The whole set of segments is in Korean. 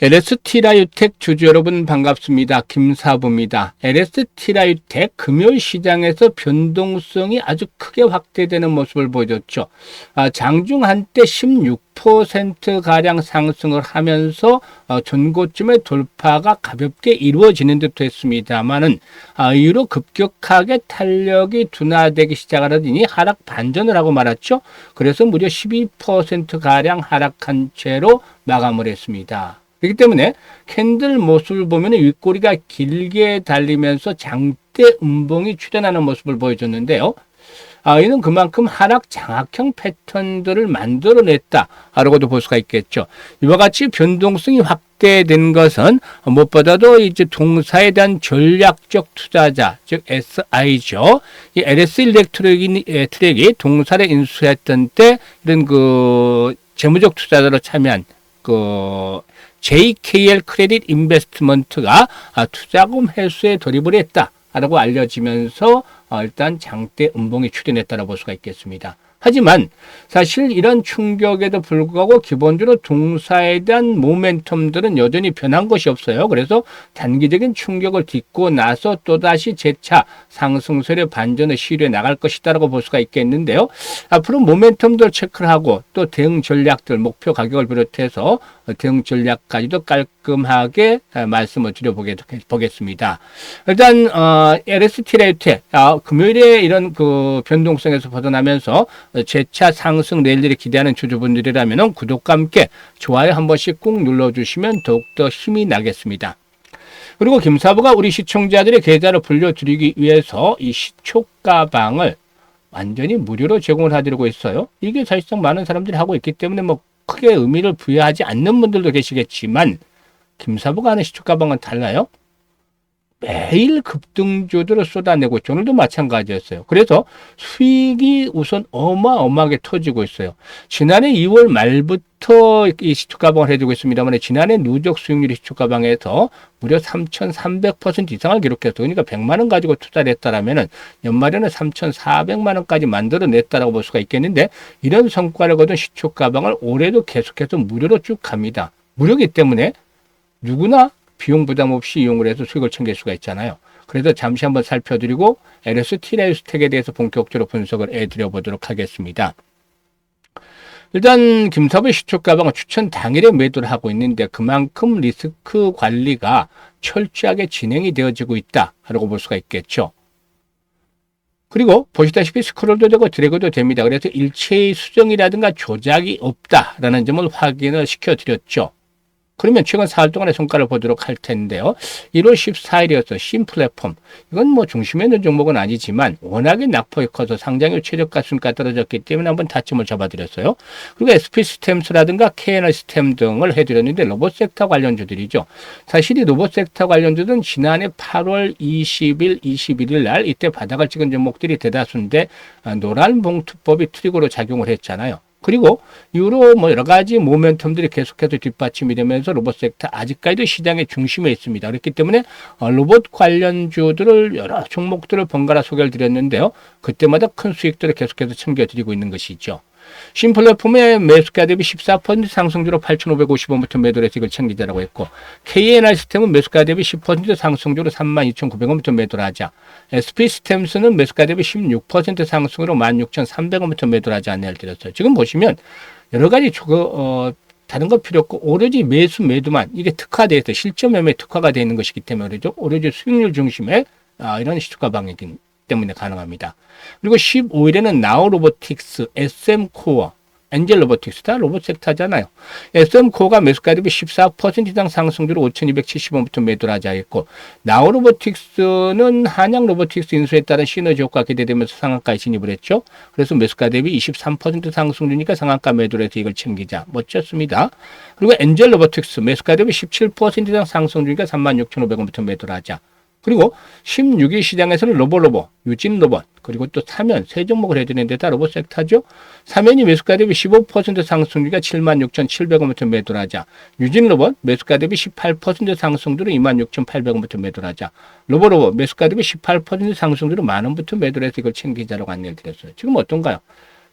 LST라유텍 주주 여러분 반갑습니다. 김사부입니다. LST라유텍 금요일 시장에서 변동성이 아주 크게 확대되는 모습을 보여줬죠. 장중 한때 16%가량 상승을 하면서 전고점의 돌파가 가볍게 이루어지는 듯 했습니다만은 이후로 급격하게 탄력이 둔화되기 시작하더니 하락 반전을 하고 말았죠. 그래서 무려 12%가량 하락한 채로 마감을 했습니다. 그렇기 때문에 캔들 모습을 보면 윗꼬리가 길게 달리면서 장대 음봉이 출현하는 모습을 보여줬는데요. 이는 그만큼 하락 장악형 패턴들을 만들어냈다라고도 볼 수가 있겠죠. 이와 같이 변동성이 확대된 것은 무엇보다도 이제 동사에 대한 전략적 투자자, 즉 SI죠. 이 LS 일렉트릭이 동사를 인수했던 때 이런 재무적 투자자로 참여한 JKL 크레딧 인베스트먼트가 투자금 회수에 돌입을 했다라고 알려지면서 일단 장대 음봉이 출현했다고 볼 수가 있겠습니다. 하지만 사실 이런 충격에도 불구하고 기본적으로 동사에 대한 모멘텀들은 여전히 변한 것이 없어요. 그래서 단기적인 충격을 딛고 나서 또다시 재차 상승세의 반전을 시도해 나갈 것이다라고 볼 수가 있겠는데요. 앞으로 모멘텀들 체크를 하고 또 대응 전략들, 목표 가격을 비롯해서 대응 전략까지도 깔끔하게 말씀을 드려보겠습니다. 일단 LST라유텍 금요일에 이런 변동성에서 벗어나면서 재차 상승 랠리를 기대하는 주주분들이라면 구독과 함께 좋아요 한 번씩 꾹 눌러주시면 더욱더 힘이 나겠습니다. 그리고 김사부가 우리 시청자들의 계좌를 불려드리기 위해서 이 시초가방을 완전히 무료로 제공을 해드리고 있어요. 이게 사실상 많은 사람들이 하고 있기 때문에 크게 의미를 부여하지 않는 분들도 계시겠지만 김사부가 하는 시초가방은 달라요. 매일 급등주들을 쏟아내고 있죠. 오늘도 마찬가지였어요. 그래서 수익이 우선 어마어마하게 터지고 있어요. 지난해 2월 말부터 이 시초가방을 해주고 있습니다만 지난해 누적 수익률이 시초가방에서 무려 3,300% 이상을 기록했어요. 그러니까 100만 원 가지고 투자를 했다라면 연말에는 3,400만 원까지 만들어냈다라고 볼 수가 있겠는데 이런 성과를 거둔 시초가방을 올해도 계속해서 무료로 쭉 갑니다. 무료이기 때문에 누구나 비용 부담 없이 이용을 해서 수익을 챙길 수가 있잖아요. 그래서 잠시 한번 살펴드리고 LST라유텍에 대해서 본격적으로 분석을 해드려 보도록 하겠습니다. 일단 김사부의 시초가방은 추천 당일에 매도를 하고 있는데 그만큼 리스크 관리가 철저하게 진행이 되어지고 있다라고 볼 수가 있겠죠. 그리고 보시다시피 스크롤도 되고 드래그도 됩니다. 그래서 일체의 수정이라든가 조작이 없다라는 점을 확인을 시켜드렸죠. 그러면 최근 4일 동안의 성과를 보도록 할 텐데요. 1월 14일이었어. 신플랫폼. 이건 중심에 있는 종목은 아니지만 워낙에 낙폭이 커서 상장률 최저가 순가 떨어졌기 때문에 한번 타점을 잡아드렸어요. 그리고 SP스템스라든가 KNS템 등을 해드렸는데 로봇 섹터 관련주들이죠. 사실 이 로봇 섹터 관련주들은 지난해 8월 20일, 21일 날 이때 바닥을 찍은 종목들이 대다수인데 노란 봉투법이 트리거로 작용을 했잖아요. 그리고 이후로 여러 가지 모멘텀들이 계속해서 뒷받침이 되면서 로봇 섹터 아직까지도 시장의 중심에 있습니다. 그렇기 때문에 로봇 관련주들을 여러 종목들을 번갈아 소개를 드렸는데요. 그때마다 큰 수익들을 계속해서 챙겨드리고 있는 것이죠. 신플랫폼의 매수가 대비 14% 상승주로 8,550원부터 매도를 해서 이걸 챙기자라고 했고 KNR스템은 매수가 대비 10% 상승주로 32,900원부터 매도를 하자. SP스템스는 매수가 대비 16% 상승으로 16,300원부터 매도를 하자 안내를 드렸어요. 지금 보시면 여러 가지 다른 거 필요 없고 오로지 매수만 이게 특화되어 있어요. 실전 매매 특화가 되어 있는 것이기 때문에 그렇죠. 오로지 수익률 중심의 이런 시초가 방향이긴 때문에 가능합니다. 그리고 15일에는 나우로보틱스, SM코어, 엔젤로보틱스 다 로봇 섹터잖아요. SM코어가 매수가 대비 14% 이상 상승주로 5,270원부터 매도를 하자 했고 나우로보틱스는 한양로보틱스 인수에 따른 시너지 효과가 기대되면서 상한가에 진입을 했죠. 그래서 매수가 대비 23% 상승주니까 상한가 매도를 해서 이걸 챙기자. 멋졌습니다. 그리고 엔젤로보틱스 매수가 대비 17% 이상 상승주니까 36,500원부터 매도를 하자. 그리고 16일 시장에서는 로봇, 유진로봇, 그리고 또 사면, 세 종목을 해드리는데 다 로봇 섹터죠. 사면이 매수가 대비 15% 상승주가 76,700원부터 매도를 하자. 유진로봇 매수가 대비 18% 상승주로 26,800원부터 매도를 하자. 로봇 매수가 대비 18% 상승주로 만원부터 매도를 해서 이걸 챙기자라고 안내를 드렸어요. 지금 어떤가요?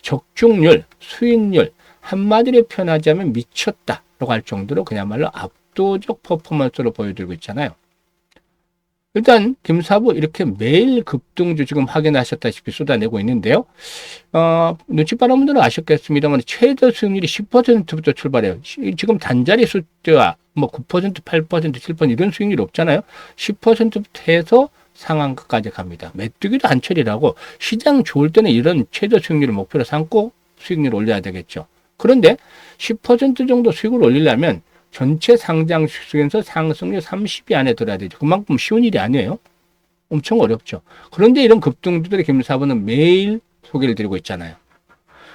적중률, 수익률, 한마디로 표현하자면 미쳤다. 할 정도로 그야말로 압도적 퍼포먼스로 보여드리고 있잖아요. 일단 김사부 이렇게 매일 급등주 지금 확인하셨다시피 쏟아내고 있는데요. 눈치 빠른 분들은 아셨겠습니다만 최저 수익률이 10%부터 출발해요. 지금 단자리 숫자 뭐 9%, 8%, 7% 이런 수익률이 없잖아요. 10%부터 해서 상한가까지 갑니다. 메뚜기도 한철이라고 시장 좋을 때는 이런 최저 수익률을 목표로 삼고 수익률을 올려야 되겠죠. 그런데 10% 정도 수익을 올리려면 전체 상장 수익에서 상승률 30위 안에 들어야 되죠. 그만큼 쉬운 일이 아니에요. 엄청 어렵죠. 그런데 이런 급등주들의 김사부는 매일 소개를 드리고 있잖아요.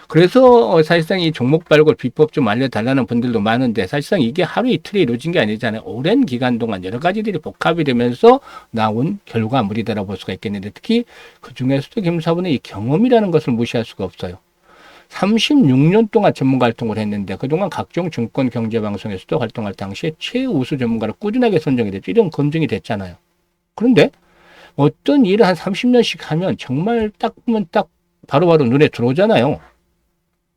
그래서 사실상 이 종목 발굴 비법 좀 알려달라는 분들도 많은데 사실상 이게 하루 이틀에 이루어진 게 아니잖아요. 오랜 기간 동안 여러 가지들이 복합이 되면서 나온 결과물이다라고 볼 수가 있겠는데 특히 그중에서도 김사부는 이 경험이라는 것을 무시할 수가 없어요. 36년 동안 전문가 활동을 했는데 그동안 각종 증권 경제 방송에서도 활동할 당시에 최우수 전문가로 꾸준하게 선정이 됐죠. 이런 검증이 됐잖아요. 그런데 어떤 일을 한 30년씩 하면 정말 딱 보면 딱 바로바로 눈에 들어오잖아요.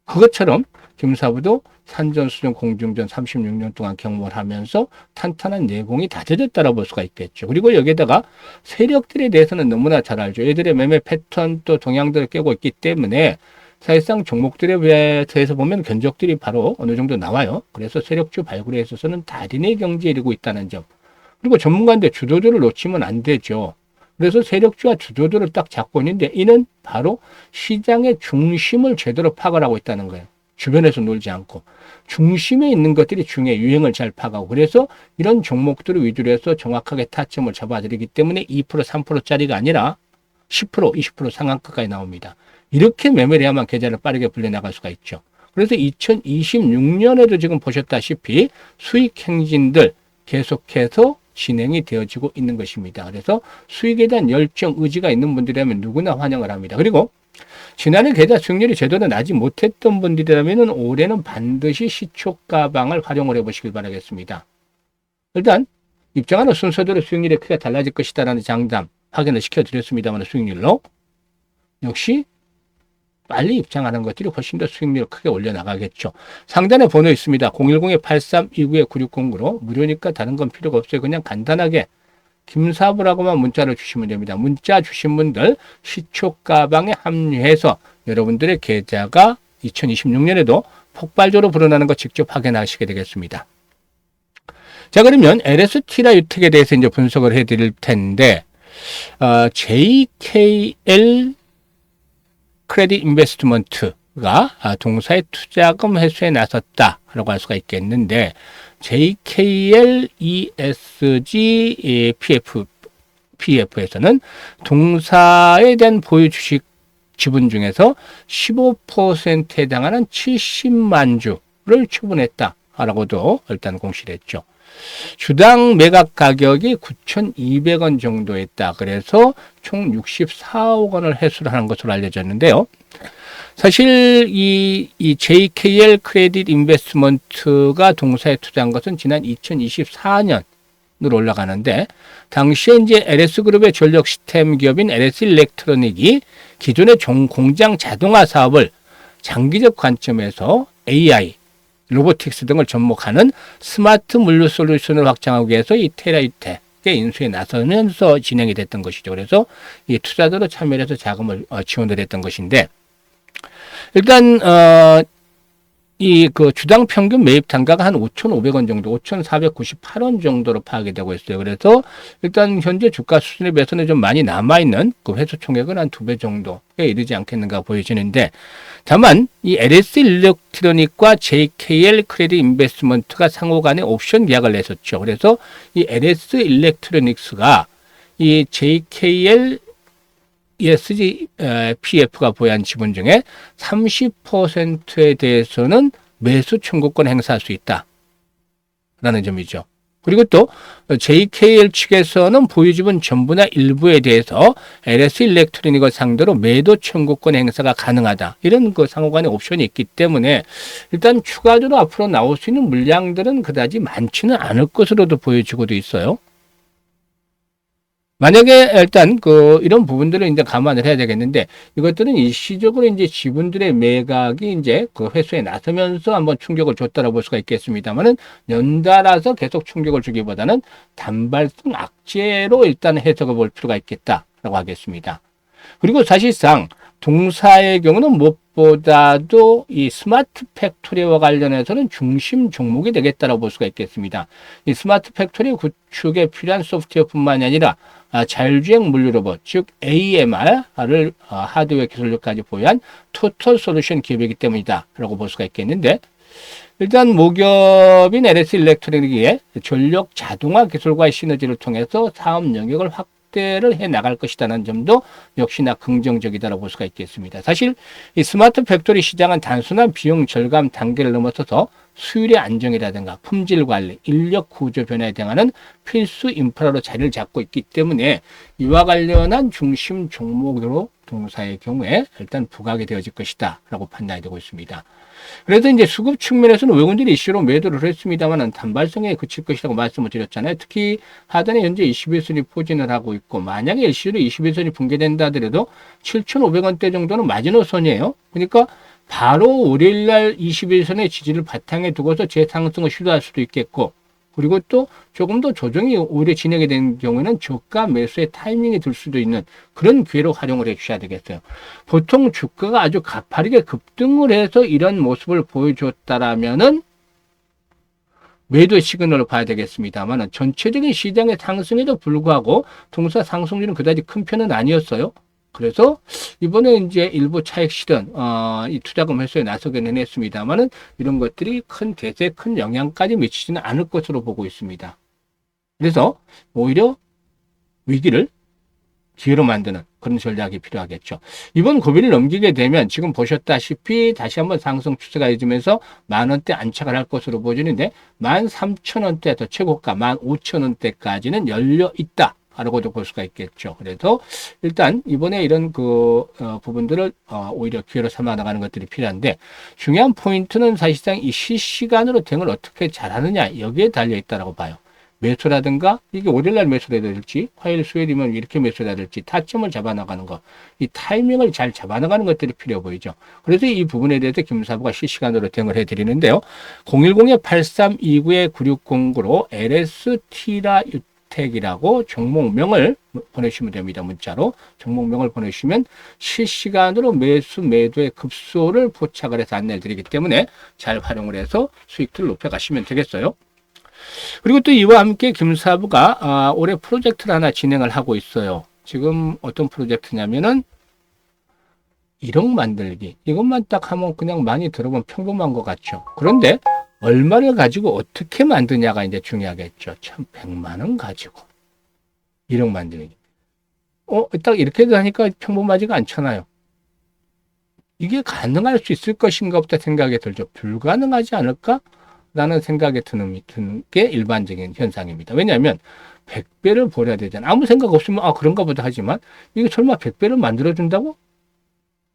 그것처럼 김사부도 산전수전 공중전 36년 동안 경험을 하면서 탄탄한 내공이 다져졌다고 볼 수가 있겠죠. 그리고 여기에다가 세력들에 대해서는 너무나 잘 알죠. 얘들의 매매 패턴 또 동향들을 깨고 있기 때문에 사실상 종목들에 대해서 보면 견적들이 바로 어느 정도 나와요. 그래서 세력주 발굴에 있어서는 달인의 경지에 이르고 있다는 점. 그리고 전문가인데 주도주를 놓치면 안 되죠. 그래서 세력주와 주도주를 딱 잡고 있는데 이는 바로 시장의 중심을 제대로 파악을 하고 있다는 거예요. 주변에서 놀지 않고. 중심에 있는 것들이 중요해. 유행을 잘 파악하고. 그래서 이런 종목들을 위주로 해서 정확하게 타점을 잡아드리기 때문에 2%, 3%짜리가 아니라 10%, 20% 상한가까지 나옵니다. 이렇게 매매를 해야만 계좌를 빠르게 불려나갈 수가 있죠. 그래서 2026년에도 지금 보셨다시피 수익 행진들 계속해서 진행이 되어지고 있는 것입니다. 그래서 수익에 대한 열정, 의지가 있는 분들이라면 누구나 환영을 합니다. 그리고 지난해 계좌 수익률이 제대로 나지 못했던 분들이라면 올해는 반드시 시초가방을 활용을 해보시길 바라겠습니다. 일단 입장하는 순서대로 수익률이 크게 달라질 것이다라는 장담 확인을 시켜드렸습니다만 수익률로 역시 빨리 입장하는 것들이 훨씬 더 수익률을 크게 올려나가겠죠. 상단에 번호 있습니다. 010-8329-9609로 무료니까 다른 건 필요가 없어요. 그냥 간단하게 김사부라고만 문자를 주시면 됩니다. 문자 주신 분들 시초가방에 합류해서 여러분들의 계좌가 2026년에도 폭발적으로 불어나는 거 직접 확인하시게 되겠습니다. 자, 그러면 LST라 유택에 대해서 이제 분석을 해드릴 텐데 JKL 크레딧 인베스트먼트가 동사의 투자금 회수에 나섰다라고 할 수가 있겠는데 JKL ESG PF에서는 동사에 대한 보유 주식 지분 중에서 15%에 해당하는 70만 주를 처분했다라고도 일단 공시를 했죠. 주당 매각 가격이 9,200원 정도 했다. 그래서 총 64억 원을 회수를 하는 것으로 알려졌는데요. 사실 이 JKL 크레딧 인베스트먼트가 동사에 투자한 것은 지난 2024년으로 올라가는데 당시에 이제 LS그룹의 전력 시스템 기업인 LS일렉트로닉이 기존의 공장 자동화 사업을 장기적 관점에서 AI 로보틱스 등을 접목하는 스마트 물류 솔루션을 확장하기 위해서 이 테라유텍의 인수에 나서면서 진행이 됐던 것이죠. 그래서 이 투자자로 참여를 해서 자금을 지원을 했던 것인데 일단 이 그 주당 평균 매입 단가가 한 5,500원 정도, 5,498원 정도로 파악이 되고 있어요. 그래서 일단 현재 주가 수준에 비해서는 좀 많이 남아있는 그 회수 총액은 한 2배 정도에 이르지 않겠는가 보여지는데 다만 이 LS 일렉트로닉과 JKL 크레딧 인베스트먼트가 상호 간에 옵션 계약을 냈었죠. 그래서 이 LS 일렉트로닉스가 이 JKL ESG PF가 보유한 지분 중에 30%에 대해서는 매수 청구권 행사할 수 있다라는 점이죠. 그리고 또 JKL 측에서는 보유 지분 전부나 일부에 대해서 LS 일렉트로닉을 상대로 매도 청구권 행사가 가능하다. 이런 그 상호간의 옵션이 있기 때문에 일단 추가적으로 앞으로 나올 수 있는 물량들은 그다지 많지는 않을 것으로도 보여지고도 있어요. 만약에 일단 이런 부분들을 이제 감안을 해야 되겠는데, 이것들은 일시적으로 이제 지분들의 매각이 이제 회수에 나서면서 한번 충격을 줬다고 볼 수가 있겠습니다만은, 연달아서 계속 충격을 주기보다는 단발성 악재로 일단 해석을 볼 필요가 있겠다라고 하겠습니다. 그리고 사실상 동사의 경우는 무엇보다도 이 스마트 팩토리와 관련해서는 중심 종목이 되겠다고 볼 수가 있겠습니다. 이 스마트 팩토리 구축에 필요한 소프트웨어뿐만이 아니라 자율주행 물류 로봇, 즉 AMR을 하드웨어 기술력까지 보유한 토털 솔루션 기업이기 때문이다라고 볼 수가 있겠는데, 일단 모기업인 LS 일렉트로닉의 전력 자동화 기술과의 시너지를 통해서 사업 영역을 확대를 해 나갈 것이라는 점도 역시나 긍정적이다라고 볼 수가 있겠습니다. 사실 이 스마트 팩토리 시장은 단순한 비용 절감 단계를 넘어서서 수율의 안정이라든가 품질 관리, 인력 구조 변화에 대응하는 필수 인프라로 자리를 잡고 있기 때문에 이와 관련한 중심 종목으로 동사의 경우에 일단 부각이 되어질 것이다 라고 판단이 되고 있습니다. 그래서 이제 수급 측면에서는 외국인들이 이슈로 매도를 했습니다만 단발성에 그칠 것이라고 말씀을 드렸잖아요. 특히 하단에 현재 21선이 포진을 하고 있고, 만약에 일시로 21선이 붕괴된다 하더라도 7,500원대 정도는 마지노선이에요. 그러니까 바로 월요일날 21선의 지지를 바탕에 두고서 재상승을 시도할 수도 있겠고, 그리고 또 조금 더 조정이 오래 진행이 된 경우에는 저가 매수의 타이밍이 들 수도 있는 그런 기회로 활용을 해 주셔야 되겠어요. 보통 주가가 아주 가파르게 급등을 해서 이런 모습을 보여줬다라면은 매도의 시그널을 봐야 되겠습니다만, 전체적인 시장의 상승에도 불구하고 동사 상승률은 그다지 큰 편은 아니었어요. 그래서 이번에 이제 일부 차익 실현, 이 투자금 회수에 나서기는 했습니다만은 이런 것들이 큰 대세에 큰 영향까지 미치지는 않을 것으로 보고 있습니다. 그래서 오히려 위기를 기회로 만드는 그런 전략이 필요하겠죠. 이번 고비를 넘기게 되면 지금 보셨다시피 다시 한번 상승 추세가 이어지면서 만원대 안착을 할 것으로 보여지는데, 13,000원대에서 최고가 15,000원대까지는 열려 있다 라고도 볼 수가 있겠죠. 그래서 일단 이번에 이런 부분들을 오히려 기회로 삼아 나가는 것들이 필요한데, 중요한 포인트는 사실상 이 실시간으로 대응을 어떻게 잘하느냐 여기에 달려 있다라고 봐요. 매수라든가 이게 월요일날 매수를 해야 될지, 화요일 수요일이면 이렇게 매수를 해야 될지 타점을 잡아나가는 것, 이 타이밍을 잘 잡아나가는 것들이 필요해 보이죠. 그래서 이 부분에 대해서 김사부가 실시간으로 대응을 해드리는데요. 010-8329-9609로 LST라 택이라고 종목명을 보내주시면 됩니다. 문자로 종목명을 보내주시면 실시간으로 매수 매도의 급소를 포착을 해서 안내를 드리기 때문에 잘 활용을 해서 수익들을 높여가시면 되겠어요. 그리고 또 이와 함께 김사부가 올해 프로젝트를 하나 진행을 하고 있어요. 지금 어떤 프로젝트냐면은 1억 만들기. 이것만 딱 하면 그냥 많이 들어보면 평범한 것 같죠. 그런데 얼마를 가지고 어떻게 만드냐가 이제 중요하겠죠. 1,100만 원 가지고 1억 만들기. 딱 이렇게 하니까 평범하지가 않잖아요. 이게 가능할 수 있을 것인가 부터 생각이 들죠. 불가능하지 않을까? 라는 생각이 드는 게 일반적인 현상입니다. 왜냐하면 100배를 벌여야 되잖아. 아무 생각 없으면 그런가 보다 하지만, 이게 설마 100배를 만들어준다고?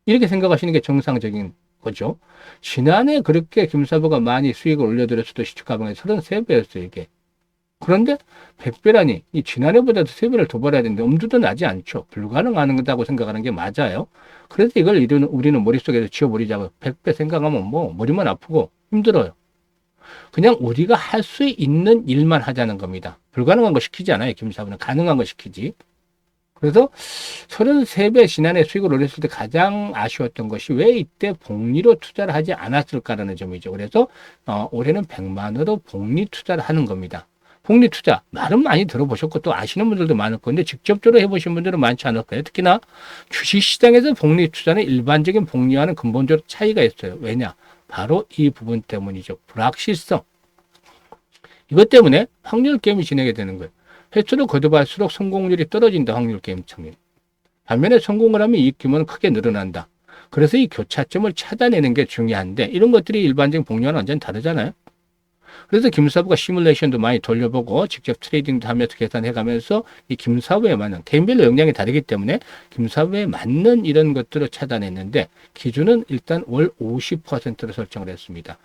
이렇게 생각하시는 게 정상적인 거죠. 지난해 그렇게 김사부가 많이 수익을 올려드렸어도 시초가방에 33배였어요, 이게. 그런데 100배라니, 이 지난해보다도 3배를 더 벌어야 되는데 엄두도 나지 않죠. 불가능한 거다고 생각하는 게 맞아요. 그래서 이걸 우리는 머릿속에서 지워버리자고. 100배 생각하면 머리만 아프고 힘들어요. 그냥 우리가 할 수 있는 일만 하자는 겁니다. 불가능한 거 시키지 않아요, 김사부는. 가능한 거 시키지. 그래서 33배 지난해 수익을 올렸을 때 가장 아쉬웠던 것이 왜 이때 복리로 투자를 하지 않았을까라는 점이죠. 그래서 올해는 100만으로 복리 투자를 하는 겁니다. 복리 투자, 말은 많이 들어보셨고 또 아시는 분들도 많을 건데 직접적으로 해보신 분들은 많지 않을 거예요. 특히나 주식시장에서 복리 투자는 일반적인 복리와는 근본적으로 차이가 있어요. 왜냐? 바로 이 부분 때문이죠. 불확실성. 이것 때문에 확률 게임이 진행이 되는 거예요. 횟수를 거듭할수록 성공률이 떨어진다. 확률 게임처럼. 반면에 성공을 하면 이익 규모는 크게 늘어난다. 그래서 이 교차점을 찾아내는 게 중요한데, 이런 것들이 일반적인 복리와는 완전히 다르잖아요. 그래서 김사부가 시뮬레이션도 많이 돌려보고 직접 트레이딩도 하면서 계산해가면서 이 김사부에 맞는, 개인별로 역량이 다르기 때문에 김사부에 맞는 이런 것들을 찾아냈는데, 기준은 일단 월 50%로 설정을 했습니다.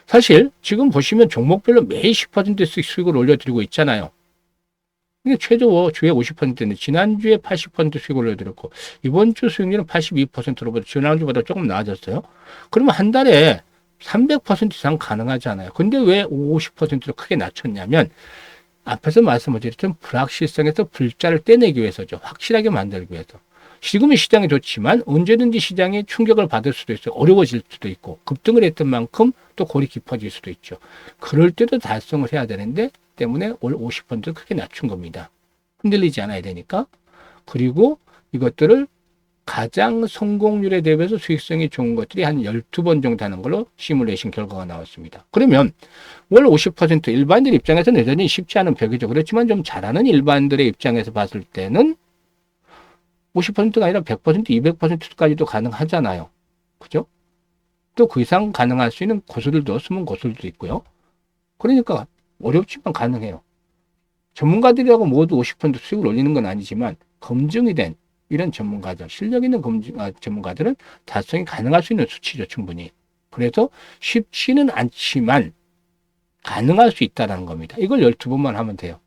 사실 지금 보시면 종목별로 매일 10%씩 수익을 올려드리고 있잖아요. 이게 최저 주에 50%인데 지난주에 80% 수익 올려드렸고 이번 주 수익률은 82%로부터 지난주보다 조금 나아졌어요. 그러면 한 달에 300% 이상 가능하잖아요. 근데 왜 50%로 크게 낮췄냐면 앞에서 말씀드렸던 불확실성에서 불자를 떼내기 위해서죠. 확실하게 만들기 위해서. 지금은 시장이 좋지만 언제든지 시장이 충격을 받을 수도 있어요. 어려워질 수도 있고 급등을 했던 만큼 또 골이 깊어질 수도 있죠. 그럴 때도 달성을 해야 되는데 때문에 올 50% 크게 낮춘 겁니다. 흔들리지 않아야 되니까. 그리고 이것들을 가장 성공률에 대비해서 수익성이 좋은 것들이 한 12번 정도 하는 걸로 시뮬레이션 결과가 나왔습니다. 그러면 월 50% 일반인들 입장에서는 여전히 쉽지 않은 벽이죠. 그렇지만 좀 잘하는 일반인들의 입장에서 봤을 때는 50%가 아니라 100%, 200%까지도 가능하잖아요. 그죠? 또 그 이상 가능할 수 있는 고수들도, 숨은 고수들도 있고요. 그러니까 어렵지만 가능해요. 전문가들이라고 모두 50% 수익을 올리는 건 아니지만 검증이 된 이런 전문가들, 실력 있는 전문가들은 달성이 가능할 수 있는 수치죠, 충분히. 그래서 쉽지는 않지만 가능할 수 있다는 겁니다. 이걸 12번만 하면 돼요.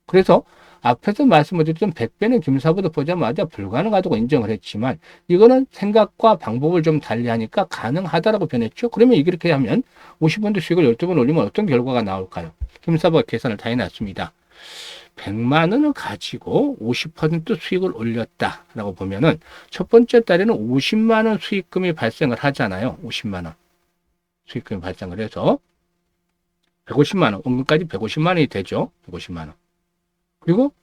그래서 앞에서 말씀드렸던 100배는 김사부도 보자마자 불가능하다고 인정을 했지만 이거는 생각과 방법을 좀 달리하니까 가능하다라고 변했죠. 그러면 이렇게 하면 50% 수익을 12번 올리면 어떤 결과가 나올까요? 김사부가 계산을 다 해놨습니다. 100만 원을 가지고 50% 수익을 올렸다라고 보면은 첫 번째 달에는 50만 원 수익금이 발생을 하잖아요. 50만 원 수익금이 발생을 해서 150만 원, 원금까지 150만 원이 되죠. 150만 원. 그리고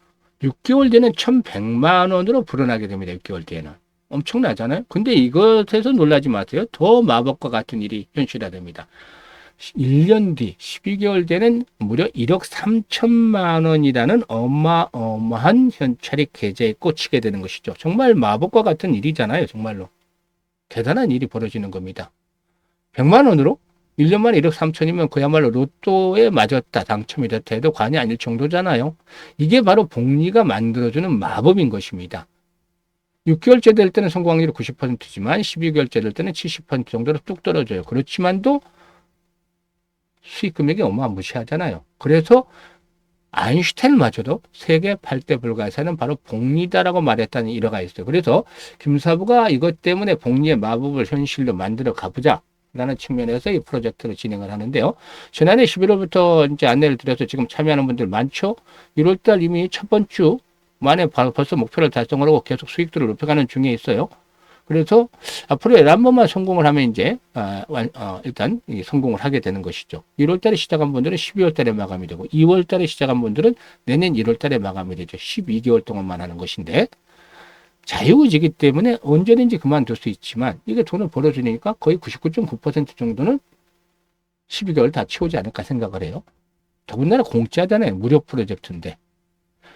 6개월 뒤에는 1100만 원으로 불어나게 됩니다. 6개월 뒤에는. 엄청나잖아요. 근데 이것에서 놀라지 마세요. 더 마법과 같은 일이 현실화됩니다. 1년 뒤 12개월 뒤에는 무려 1억 3천만 원이라는 어마어마한 현찰이 계좌에 꽂히게 되는 것이죠. 정말 마법과 같은 일이잖아요. 정말로. 대단한 일이 벌어지는 겁니다. 100만 원으로 1년 만에 1억 3천이면 그야말로 로또에 맞았다, 당첨이 됐다 해도 과언이 아닐 정도잖아요. 이게 바로 복리가 만들어주는 마법인 것입니다. 6개월째 될 때는 성공 확률이 90%지만 12개월째 될 때는 70% 정도로 뚝 떨어져요. 그렇지만도 수익 금액이 어마무시하잖아요. 그래서 아인슈타인마저도 세계 8대 불가사는 바로 복리다라고 말했다는 일화가 있어요. 그래서 김사부가 이것 때문에 복리의 마법을 현실로 만들어 가보자 라는 측면에서 이 프로젝트를 진행을 하는데요. 지난해 11월부터 이제 안내를 드려서 지금 참여하는 분들 많죠? 1월달 이미 첫 번째 주 만에 벌써 목표를 달성을 하고 계속 수익들을 높여가는 중에 있어요. 그래서 앞으로 한 번만 성공을 하면 이제 일단 성공을 하게 되는 것이죠. 1월달에 시작한 분들은 12월달에 마감이 되고 2월달에 시작한 분들은 내년 1월달에 마감이 되죠. 12개월 동안만 하는 것인데 자유의지이기 때문에 언제든지 그만둘 수 있지만 이게 돈을 벌어주니까 거의 99.9% 정도는 12개월 다 채우지 않을까 생각을 해요. 더군다나 공짜잖아요. 무료 프로젝트인데.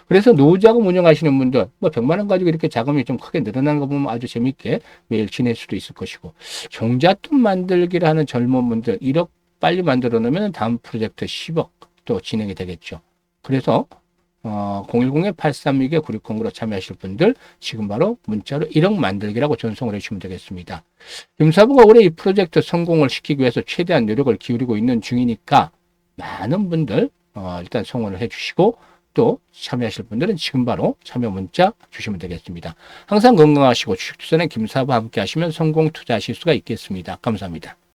그래서 노후자금 운영하시는 분들, 뭐 100만 원 가지고 이렇게 자금이 좀 크게 늘어나는 거 보면 아주 재밌게 매일 지낼 수도 있을 것이고, 종잣돈 만들기를 하는 젊은 분들 1억 빨리 만들어 놓으면 다음 프로젝트 10억 또 진행이 되겠죠. 그래서 010-832-9609로 참여하실 분들 지금 바로 문자로 1억 만들기라고 전송을 해주시면 되겠습니다. 김사부가 올해 이 프로젝트 성공을 시키기 위해서 최대한 노력을 기울이고 있는 중이니까 많은 분들 일단 성원을 해주시고 또 참여하실 분들은 지금 바로 참여 문자 주시면 되겠습니다. 항상 건강하시고 주식투자는 김사부와 함께 하시면 성공 투자하실 수가 있겠습니다. 감사합니다.